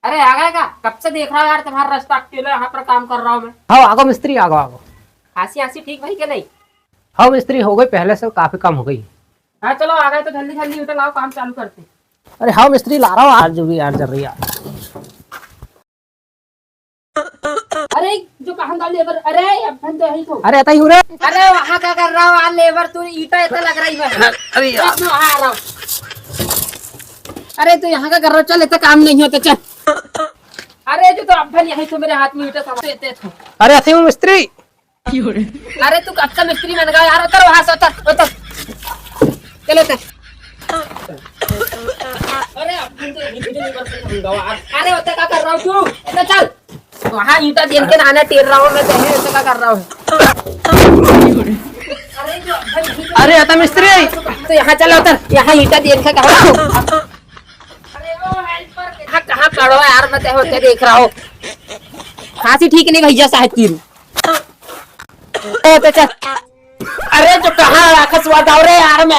अरे आ गए का? कब से देख रहा हूँ यार तुम्हारा रास्ता, अकेले यहाँ पर काम कर रहा हूँ मैं। हाँ आगो मिस्त्री आगो आगो। खांसी आंसी ठीक भाई के नहीं? हाँ मिस्त्री हो गई, पहले से काफी कम हो गई। हाँ चलो आ गए तो जल्दी जल्दी उठो, लाओ काम चालू करते। अरे हाँ मिस्त्री ला रहा हूँ, आज जो भी यार चल रही है। अरे जो कहाँ का लेबर, अरे अपन तो यही तो। अरे आता ही हूँ रे। अरे वहाँ क्या कर रहा हूँ यार लेबर, तू ईटा इतना लग रही है। अरे यार मैं वहाँ आ रहा हूँ। अरे तू यहाँ का कर रहा हो, चल इतना काम नहीं होता चल। अरे जो तो अपन यही तो मेरे हाथ में ईटा समझते थे। अरे आते हूँ मिस्त्री। अरे तू कब से मिस्त्री बन गया यार, उतर वहाँ से उतर उतर, चलो उतर। अरे अपन तो यही तो लेबर से समझाओ यार। अरे उतर क्या कर रहा हूँ तू, इतना चल वहाँ ईटा देन के नाना टेर रहा हूँ मैं, तो क्या कर रहा हूँ। अरे जो अरे आता मिस्त्री। तो यहाँ चलो उतर, यहाँ ईटा देन का कहा। अरे वो हेल्पर यहाँ कहाँ पड़ो यार, मैं होते देख रहा हूँ। खांसी ठीक नहीं भैया साहब तीन। तो चल। अरे जो कहाँ राखस हुआ था रे यार मैं।